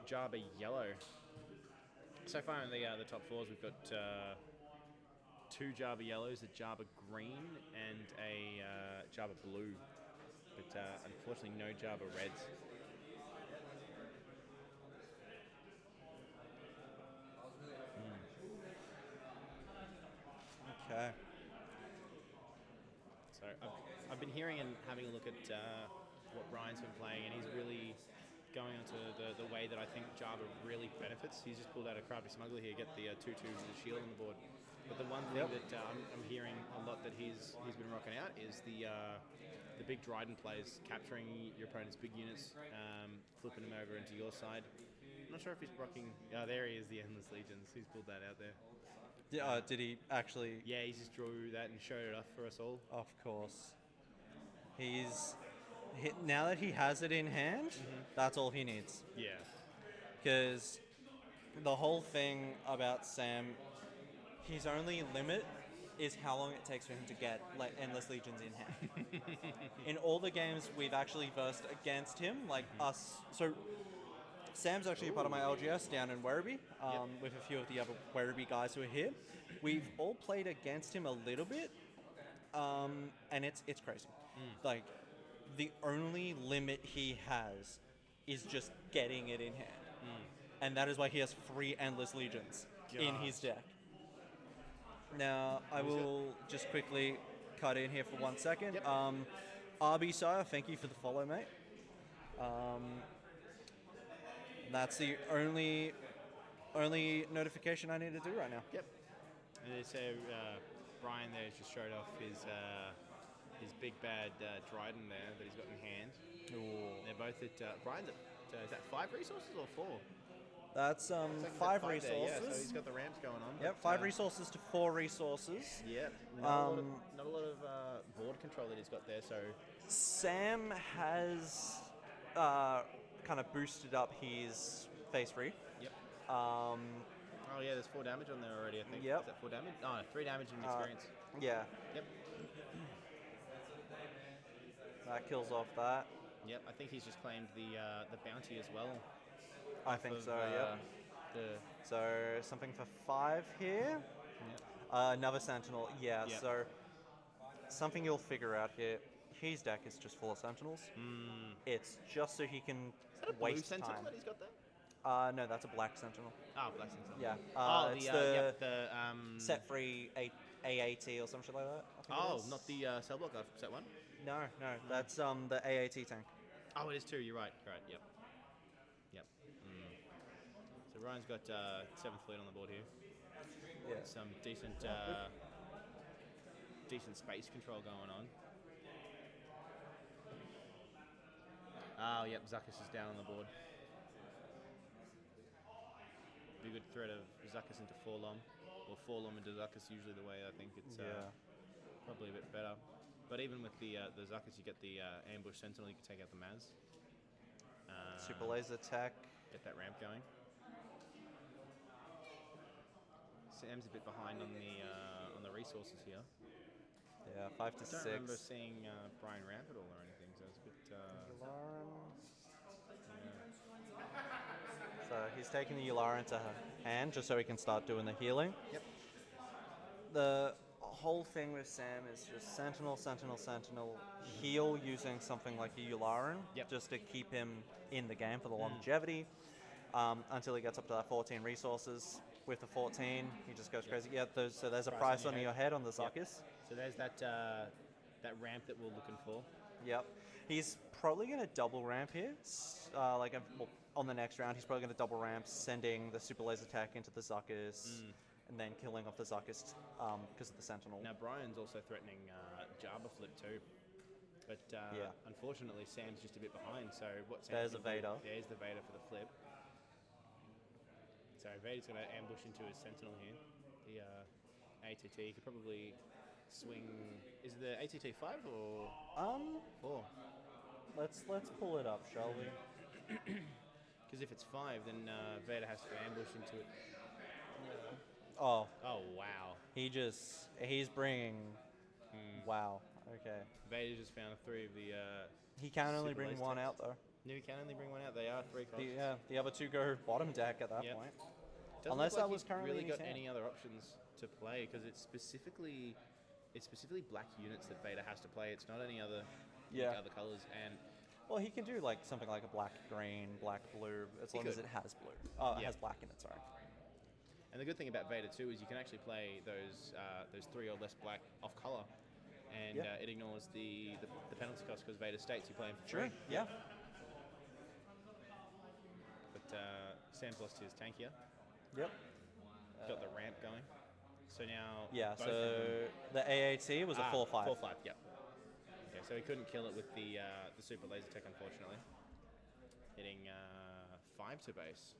Jabba yellow. So far in the top fours, we've got 2 Jabba yellows, a Jabba green, and a Jabba blue. But unfortunately, no Jabba reds. Okay. So I've been hearing and having a look at what Brian's been playing, and he's really going into the way that I think Jabba really benefits. He's just pulled out a Crafty Smuggler here, get the 2/2 with the shield on the board. But the one thing that I'm hearing a lot that he's been rocking out is the big Dryden plays, capturing your opponent's big units, flipping them over into your side. I'm not sure if he's rocking... Oh, there he is, the Endless Legions. He's pulled that out there. Did he actually? Yeah, he just drew that and showed it off for us all. Of course. Now that he has it in hand, that's all he needs. Yeah. Because the whole thing about Sam, his only limit is how long it takes for him to get Endless Legions in hand. In all the games we've actually versed against him, us... So Sam's actually a part of my LGS down in Werribee, with a few of the other Werribee guys who are here. We've all played against him a little bit, and it's crazy. The only limit he has is just getting it in hand. And that is why he has 3 Endless Legions in his deck. Now, I will just quickly cut in here for 1 second. Yep. RB Sire, thank you for the follow, mate. That's the only notification I need to do right now. Yep. And so Brian there just showed off his big bad Dryden there that he's got in hand. Ooh. They're both at Brian's at, is that 5 resources or 4? That's 5 resources. There, yeah, so he's got the ramps going on. Yep, 5 resources to 4 resources. Yep. Not a lot of board control that he's got there. So Sam has kind of boosted up his phase 3. Yep. Oh yeah, there's 4 damage on there already, I think. Yep. Is that 4 damage? No, 3 damage in experience. Yeah. Yep. That kills off that. Yep, I think he's just claimed the bounty as well. I think so, yep. So something for 5 here. Yep. Another Sentinel, Yep. So something you'll figure out here. His deck is just full of Sentinels. It's just so he can Is that a blue waste Sentinel time. that he's got there? No, that's a black Sentinel. Oh, black Sentinel. Yeah. It's the set free AAT or some shit like that. I think it is. Not the cell block set 1? No, that's the AAT tank. Oh, it is 2. You're right. Yep. So Ryan's got 7th fleet on the board here. Yeah. Some decent space control going on. Oh, yep. Zuckuss is down on the board. Be a good threat of Zuckuss into Forlom, or Forlom into Zuckuss. Usually the way I think it's probably a bit better. But even with the Zuckuss, you get the ambush Sentinel. You can take out the Maz. Super laser attack. Get that ramp going. Sam's a bit behind on the resources here. Yeah, 5 to 6. I don't remember seeing Brian ramp at all or anything, so it's a bit... So he's taking the Yularen to hand just so he can start doing the healing. Yep. The whole thing with Sam is just Sentinel, heal using something like a Yularen just to keep him in the game for the longevity until he gets up to that 14 resources. With the 14, he just goes crazy. Yeah, so there's a price on your head on the Zuckuss. So there's that ramp that we're looking for. Yep. He's probably going to double ramp here. On the next round, he's probably going to double ramp, sending the super laser attack into the Zuckuss, and then killing off the Zuckuss because of the Sentinel. Now, Brian's also threatening Jabba flip too. But unfortunately, Sam's just a bit behind. So there's a Vader. There's the Vader for the flip. So Vader's going to ambush into his Sentinel here. The ATT, he could probably swing... Is it the ATT 5 or 4? Let's pull it up, shall we? Because if it's 5, then Vader has to ambush into it. Yeah. Oh, wow. He's bringing... Wow, okay. Vader just found 3 of the... he can only bring 1 out, though. No, you can only bring one out. They are 3 costs. The other two go bottom deck at that Yep. point. Doesn't Unless look like that was he's currently really in his got hand. any other options to play because it's specifically black units that Vader has to play. It's not any other other colors. And Well, he can do like something like a black green, black blue, as long as could. it has blue. Oh, it Yeah. has black in it. Sorry. And the good thing about Vader too is you can actually play those 3 or less black off color, and Yeah. it ignores the penalty cost because Vader states you play him for free. Yeah. But Sam's lost his tank here. Yep. Got the ramp going. So now Yeah. both So of them, the AAT was a 4/5. 4/5. Yep. Okay, so he couldn't kill it with the super laser tech, unfortunately. Hitting 5 to base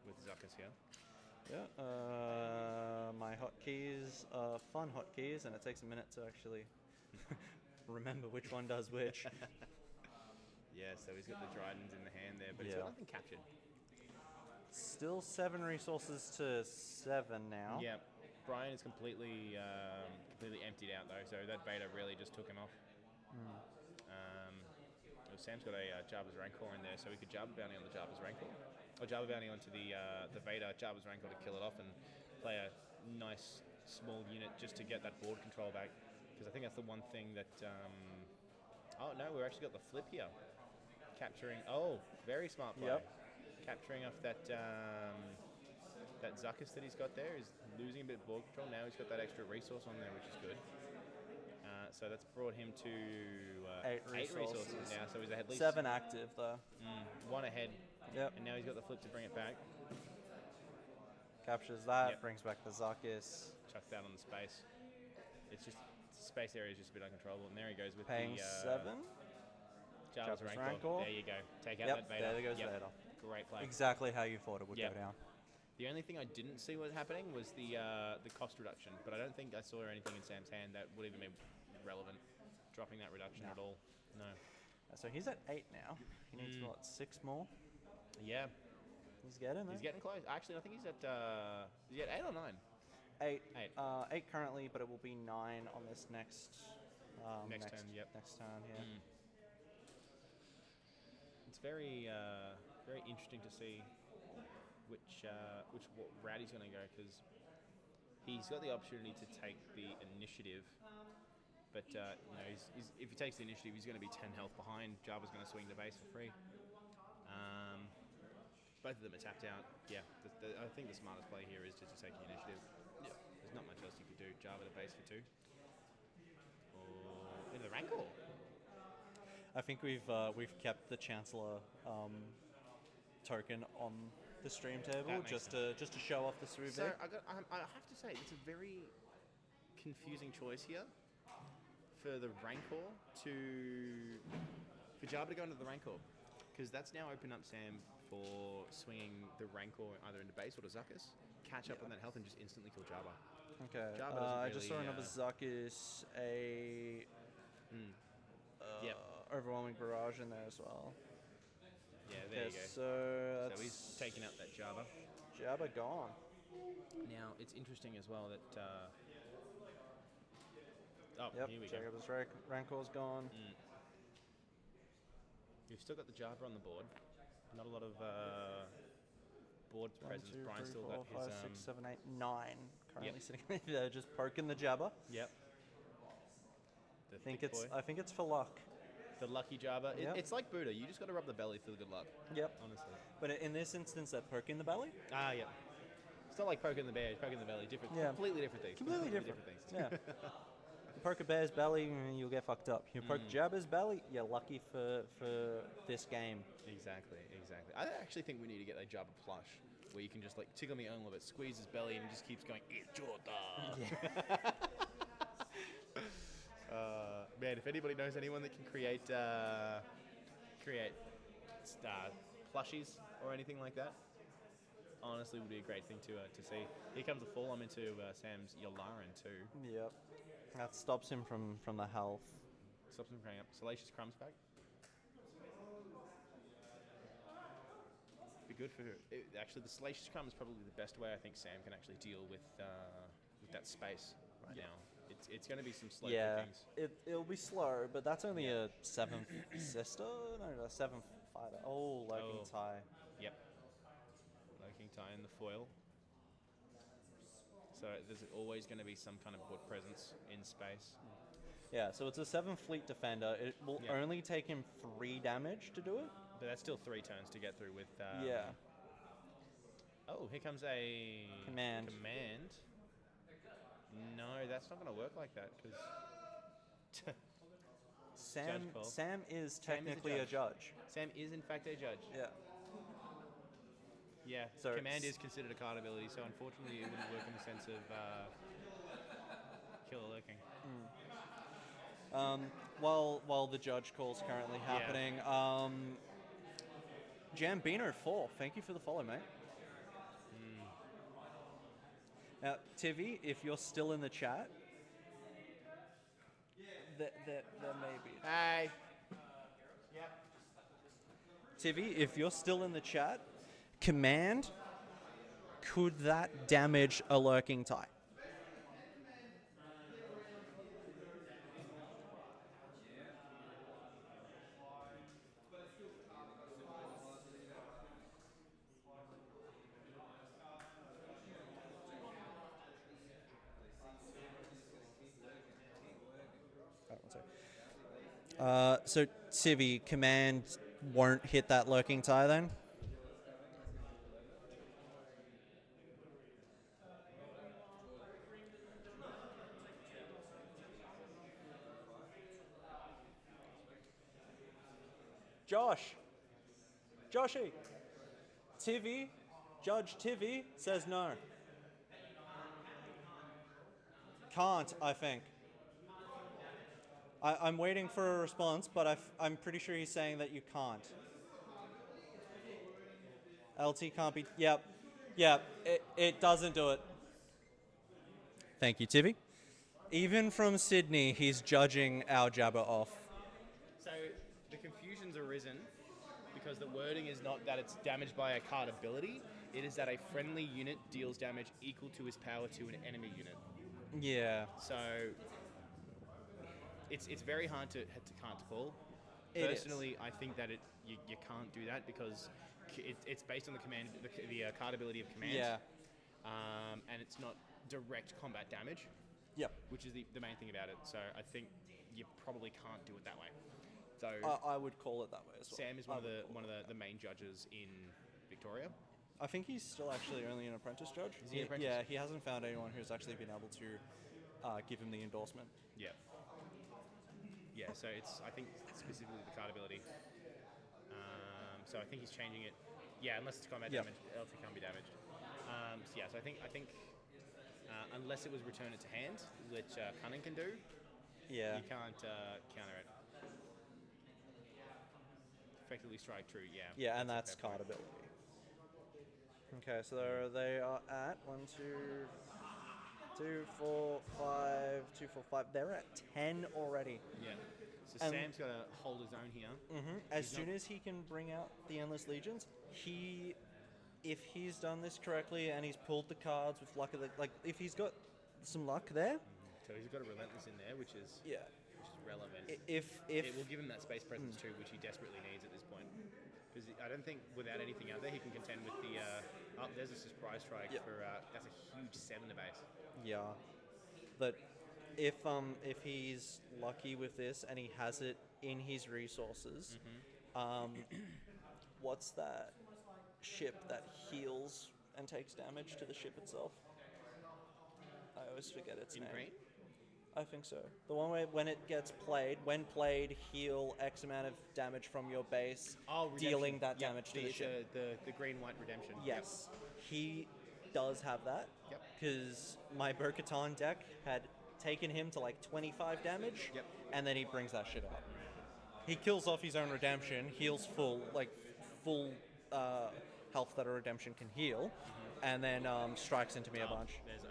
with Zuckus here. Yeah. My hotkeys are fun hotkeys, and it takes a minute to actually remember which one does which. Yeah, so he's got the Dryden's in the hand there, but he's Yeah. got nothing captured. Still 7 resources to 7 now. Yeah, Brian is completely emptied out though, so that Vader really just took him off. Sam's got a Jabba's Rancor in there, so we could Jabba bounty on the Jabba's Rancor, or Jabba bounty onto the Vader Jabba's Rancor to kill it off and play a nice small unit just to get that board control back, because I think that's the one thing that. Oh no, we've actually got the flip here, capturing. Oh, very smart play. Yep. Capturing off that that Zuckus that he's got there is losing a bit of board control. Now he's got that extra resource on there, which is good. So that's brought him to 8 8 resources resources. now. So he's at least 7 active though. 1 ahead. Yep. And now he's got the flip to bring it back. Captures that, Yep. brings back the Zuckus. Chucks that on the space. It's just space area is just a bit uncontrollable. And there he goes with Paying the 7. Jabba's Jabba's Rancor. Rancor. There you go. Take out Yep, that Vader. there goes Yep. Vader. Great play. Exactly how you thought it would Yep. go down. The only thing I didn't see what was happening was the cost reduction, but I don't think I saw anything in Sam's hand that would even be relevant, dropping that reduction No. at all. No. So he's at 8 now. He needs what, 6 more? Yeah, He's getting there. he's getting close. Actually, I think he's at 8 or 9. 8. 8. 8 currently, but it will be 9 on this next Next turn, yep. Next turn, yeah. It's very very interesting to see which route he's going to go, because he's got the opportunity to take the initiative, but if he takes the initiative, he's going to be 10 health behind. Jabba's going to swing the base for free. Both of them are tapped out. Yeah, I think the smartest play here is just to take the initiative. Yeah. There's not much else you could do. Jabba to base for 2. Or into the Rancor. I think we've kept the Chancellor token on the stream table That makes just to show off the SWU So VIC. I have to say, it's a very confusing choice here for the Rancor for Jabba to go into the Rancor, because that's now opened up Sam for swinging the Rancor either into base or to Zuckus, catch up on that health and just instantly kill Jabba. Okay. Jabba doesn't I just saw really, another Zuckus, Yep. overwhelming barrage in there as well. Yeah, there you go. So So he's taking out that Jabba. Jabba gone. Now it's interesting as well that. Yep. Here we go. Jabba's Rancor's gone. We've still got the Jabba on the board. Not a lot of board 1, presence. 2, Brian's 3, still 4, got 5, his. 6, 7, 8, 9 currently Yep. sitting there, just poking the Jabba. Yep. The I think thick it's boy. I think it's for luck. The lucky Jabba. Yep. It's like Buddha. You just got to rub the belly for the good luck. Yep. Honestly. But in this instance, that poke in the belly. Yeah. It's not like poking the bear. It's poking the belly. Different. Yeah. Completely different things. Completely different. things. Yeah. You poke a bear's belly, you'll get fucked up. You poke Jabba's belly, you're lucky for this game. Exactly. I actually think we need to get a Jabba plush where you can just like tickle me a little bit, squeeze his belly, and he just keeps going, "It's Jordan." Yeah. Man, if anybody knows anyone that can create plushies or anything like that, honestly, would be a great thing to see. Here comes the fall. I'm into Sam's Yularen too. Yep. That stops him from the health. Stops him from coming up. Salacious Crumbs back. Be good for her. Actually, the Salacious Crumb is probably the best way I think Sam can actually deal with that space right now. It's going to be some slow Yeah, things. it'll be slow, but that's only a 7th sister, no, a 7th fighter. Oh, lurking Oh. tie. Yep. Lurking tie in the foil. So there's always going to be some kind of board presence in space. Yeah, so it's a 7 fleet defender. It will Yeah. only take him 3 damage to do it. But that's still 3 turns to get through with. Yeah. Oh, here comes a Command. No, that's not going to work like that because. Sam Judge call. Sam is Sam is a technically a judge. Sam is in fact a judge. Yeah. Yeah. So command is considered a card ability, so unfortunately it wouldn't work in the sense of killer lurking. While the judge call's currently happening, Jambino 4, thank you for the follow, mate. Now, Tivi, if you're still in the chat, there may be. Hey. Yep. Tivi, if you're still in the chat, command, could that damage a lurking tie? So Civi, command won't hit that lurking tie then? Joshy, Judge Tivy says no. Can't, I think. I'm waiting for a response, but I'm pretty sure he's saying that you can't. LT can't be... Yep, it doesn't do it. Thank you, Tivy. Even from Sydney, he's judging our Jabba off. So the confusion's arisen because the wording is not that it's damaged by a card ability, it is that a friendly unit deals damage equal to his power to an enemy unit. Yeah. So it's very hard to call. It Personally, I think that you can't do that because it's based on the command, the card ability of command. Yeah. And it's not direct combat damage. Yep. Which is the main thing about it. So I think you probably can't do it that way. So I would call it that way as well. Sam is one of the main judges in Victoria. I think he's still actually only an apprentice judge. Is he an apprentice? Yeah, he hasn't found anyone who's actually been able to give him the endorsement. Yeah. Yeah, so it's, I think, specifically the card ability. So I think he's changing it. Yeah, unless it's combat damage, else it can't be damaged. So I think unless it was return it to hand, which Cunning can do, you can't counter it. Effectively strike true, yeah. Yeah, and that's card ability. Okay, so they are at 1, 2, 2, 4, 5, 2, 4, 5. They're at 10 already. Yeah. So Sam's got to hold his own here. Mm-hmm. As soon as he can bring out the Endless Legions, if he's done this correctly and he's pulled the cards with luck, if he's got some luck there. So he's got a Relentless in there, which is relevant. If it will give him that space presence too, which he desperately needs at this point. Because I don't think without anything out there, he can contend with the. There's a surprise strike for that's a huge 7 to base. Yeah, but if he's lucky with this and he has it in his resources, what's that ship that heals and takes damage to the ship itself? I always forget its name. Green? I think so. The one where when it gets played, when played, heal X amount of damage from your base, dealing that damage to the ship. The green-white redemption. Yes, he does have that. Yep. Because my Bo-Katan deck had taken him to like 25 damage, and then he brings that shit out. He kills off his own redemption, heals full health that a redemption can heal, and then strikes into me a bunch. There's OB.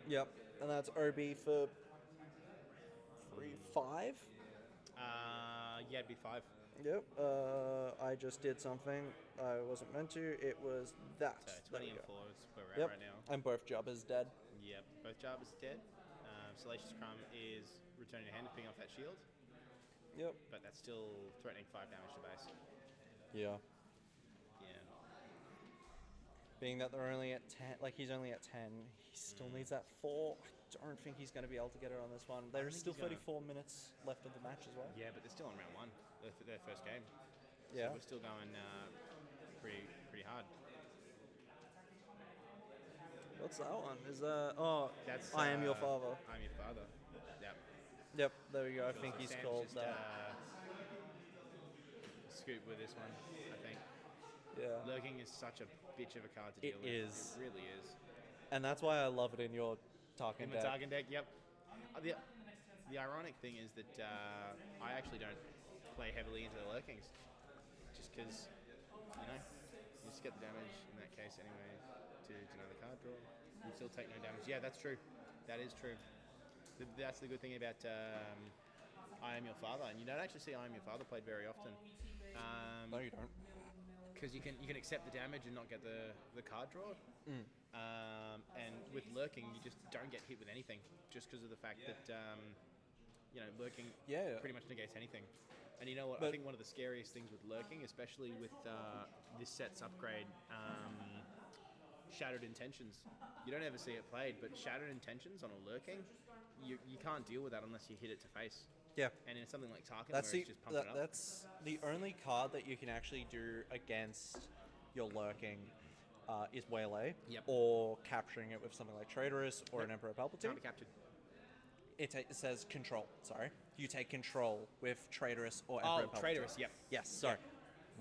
Yep, and that's OB for 5? Yeah, it'd be 5. Yep, I just did something I wasn't meant to. It was that. So 20 and 4 is where we're at right now. And both Jabba's dead. Yep, both Jabba's dead. Salacious Crumb is returning to hand, picking off that shield. Yep. But that's still threatening 5 damage to base. Yeah. Yeah. Being that they're only at 10, like he's only at 10, he still needs that 4. I don't think he's going to be able to get it on this one. There's still 34 minutes left of the match as well. Yeah, but they're still on round 1, their first game. Yeah. So we're still going pretty hard. What's that one? Is that... Oh, That's I Am Your Father. I Am Your Father. Yep. Yep, there we go. I think he's Sam's called just, that. Scoop with this one, I think. Yeah. Lurking is such a bitch of a card to It deal with. is. It really is. And that's why I love it in your Tarkin In the deck. Tarkin deck, yep. The ironic thing is that I actually don't play heavily into the lurkings. Just because, you just get the damage in that case anyway to another card draw. You still take no damage. Yeah, that's true. That is true. That's the good thing about I Am Your Father. And you don't actually see I Am Your Father played very often. No, you don't. Because you can accept the damage and not get the card draw. And with lurking, you just don't get hit with anything, just because of the fact that lurking pretty much negates anything. And you know what? I think one of the scariest things with lurking, especially with this set's upgrade, Shattered Intentions. You don't ever see it played, but Shattered Intentions on a lurking, you can't deal with that unless you hit it to face. Yeah. And in something like Tarkin, That's where it's just pumping up. That's the only card that you can actually do against your lurking is Waylay, or capturing it with something like Traitorous or an Emperor Palpatine. Can't be captured. It says control. Sorry, you take control with Traitorous or Emperor Palpatine. Traitorous. Yep. Yes. Sorry,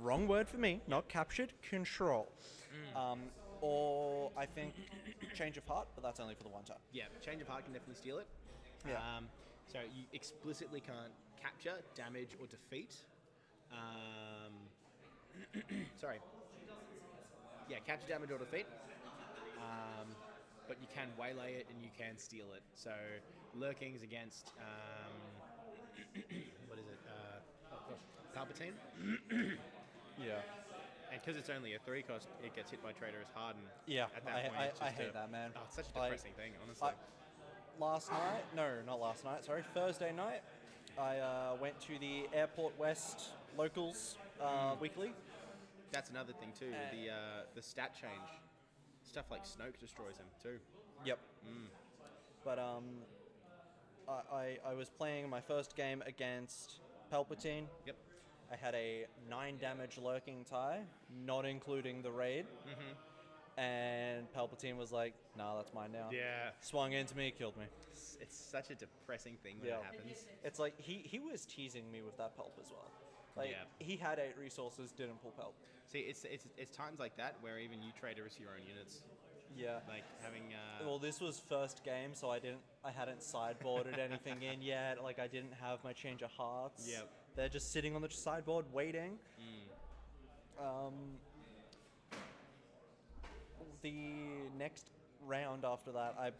wrong word for me. Not captured. Control. Or I think Change of Heart, but that's only for the one time. Yeah, Change of Heart can definitely steal it. Yeah. So you explicitly can't capture, damage, or defeat. Sorry. Yeah, capture, damage, or defeat. But you can waylay it and you can steal it. So lurkings against what is it? Palpatine. Yeah. And because it's only a 3 cost, it gets hit by Traitorous hard. And Yeah, at that point, it's I just hate that, man. Oh, it's such a depressing thing, honestly. Last night, no, not last night, sorry, Thursday night, I went to the Airport West Locals weekly. That's another thing too, the stat change. Stuff like Snoke destroys him too. Yep. But I was playing my first game against Palpatine. Yep. I had a 9 damage lurking tie, not including the raid. And Palpatine was like, nah, that's mine now. Yeah. Swung into me, killed me. It's such a depressing thing when it happens. It's like, he was teasing me with that Palp as well. Like, he had 8 resources, didn't pull Palp. See, it's times like that where even you Traitorous your own units. Yeah. Like having. Well, this was first game, so I hadn't sideboarded anything in yet. Like, I didn't have my Change of Hearts. Yep. They're just sitting on the sideboard waiting. The next round after that, I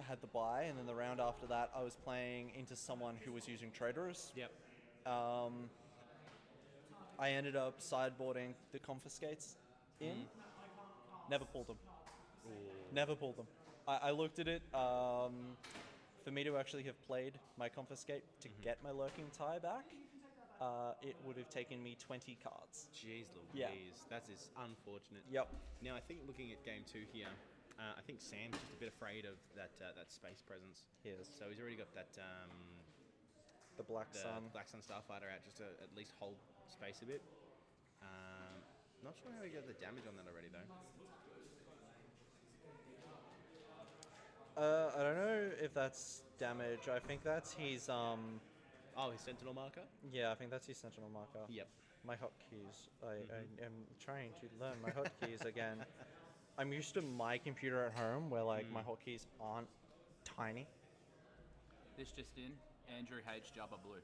had the bye, and then the round after that, I was playing into someone who was using Traitorous. Yep. I ended up sideboarding the Confiscates in. Never pulled them. Never pulled them. I looked at it. For me to actually have played my Confiscate to get my Lurking Tie back, it would have taken me 20 cards. Jeez Louise. Yeah. That is unfortunate. Yep. Now, I think looking at game 2 here, I think Sam's just a bit afraid of that space presence. He is. So he's already got that The Black Sun. Black Sun Starfighter out just to at least hold space a bit. Not sure how he got the damage on that already though. I don't know if that's damage. I think that's his His Sentinel marker? Yeah, I think that's his Sentinel marker. Yep. My hotkeys. I am trying to learn my hotkeys again. I'm used to my computer at home where like my hotkeys aren't tiny. This just in, Andrew hates Jabba Blue.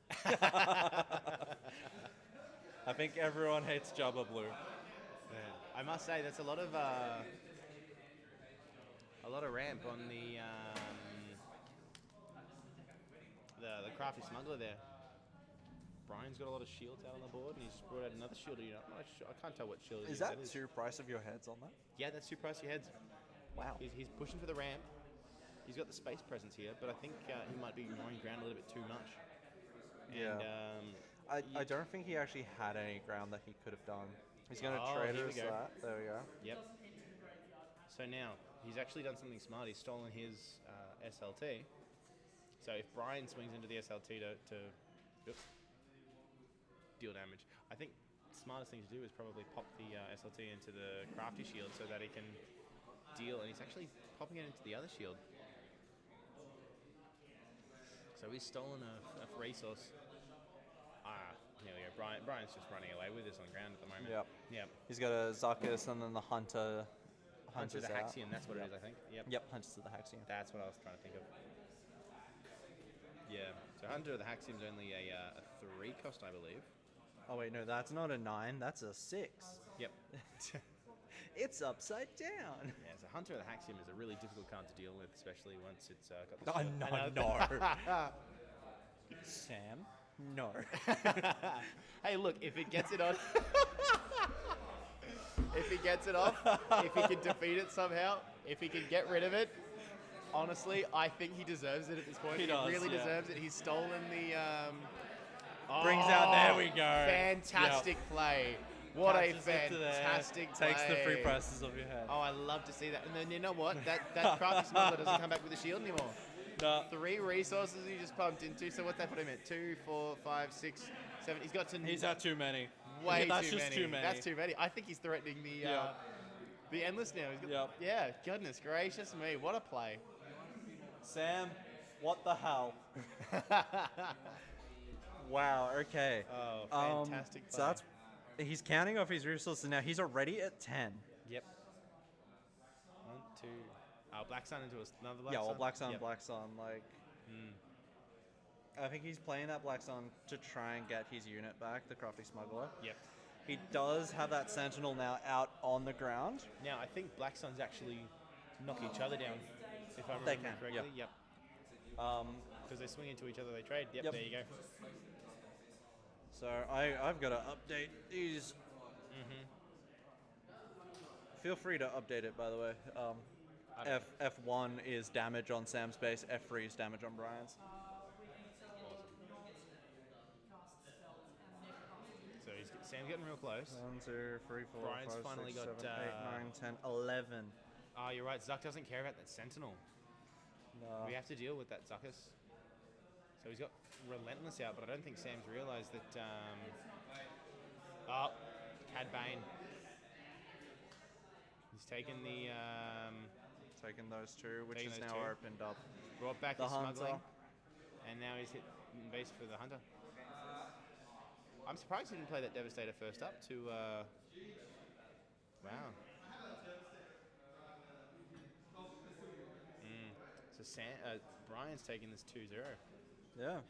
I think everyone hates Jabba Blue. Yeah. I must say that's a lot of ramp on the crafty smuggler there. Brian's got a lot of shields out on the board, and he's brought out another shield. I'm not sure, I can't tell what shield it Is that 2 price of your heads on that? Yeah, that's 2 price your heads. Wow. He's pushing for the ramp. He's got the space presence here, but I think he might be ignoring ground a little bit too much. And, I don't think he actually had any ground that he could have done. He's going to trade here we us go. that. There we go. Yep. So now, he's actually done something smart. He's stolen his SLT. So if Brian swings into the SLT to oops, deal damage, I think the smartest thing to do is probably pop the SLT into the crafty shield so that he can deal, and he's actually popping it into the other shield. So he's stolen a resource. Here we go. Brian's just running away with this on the ground at the moment. Yep. He's got a Zuckuss and then the Hunter. Hunter the out. Haxion, that's what it is, I think. Yep, Hunter to the Haxion. That's what I was trying to think of. Yeah, so Hunter the Haxion's only a 3 cost, I believe. Oh wait, no, that's not a 9. That's a 6. Yep. It's upside down. Yeah, so Hunter the Haxion is a really difficult card to deal with, especially once it's got the shield. No. Sam, no. Hey, look, if it gets it on... if he gets it off, if he can defeat it somehow, if he can get rid of it, honestly, I think he deserves it at this point. He really deserves it. He's stolen the... Brings out, there we go. Fantastic play. What a fantastic play. Takes the free prices off your head. Oh, I love to see that. And then you know what? That crafty smuggler doesn't come back with a shield anymore. No. 3 resources he just pumped into. So what's that put him at? 2, 4, 5, 6, 7. He's got to... He's had too many. That's just too many. That's too many. I think he's threatening the endless now. He's got, yeah, goodness gracious me. What a play. Sam, what the hell? Wow, okay. Oh, fantastic play. So that's... He's counting off his resources now. He's already at 10. Yep. 1, 2... Black Sun into another Black Sun? Yeah, well, Black Sun, Yep. Black Sun, like... I think he's playing that Black Sun to try and get his unit back, the Crafty Smuggler. Yep. He does have that Sentinel now out on the ground. Now, I think Black Suns actually knock each other down, if I They remember can, correctly. Yep. Because they swing into each other, they trade. Yep, there you go. So I've got to update these. Feel free to update it, by the way. F1 is damage on Sam's base, F3 is damage on Brian's. So Sam's getting real close. 1, 2, 3, 4, Brian's 5, finally 6, got, 7, 8, 9, 10, 11. Oh, you're right. Zuck doesn't care about that Sentinel. No. We have to deal with that Zuckuss. So he's got Relentless out, but I don't think Sam's realised that... Cad Bane. He's taken the... Taken those two, which taken is those now two. opened up. Brought back The his Hunter. smuggling. And now he's hit base for the Hunter. I'm surprised he didn't play that Devastator first up to... Wow. So Brian's taking this 2-0. Yeah.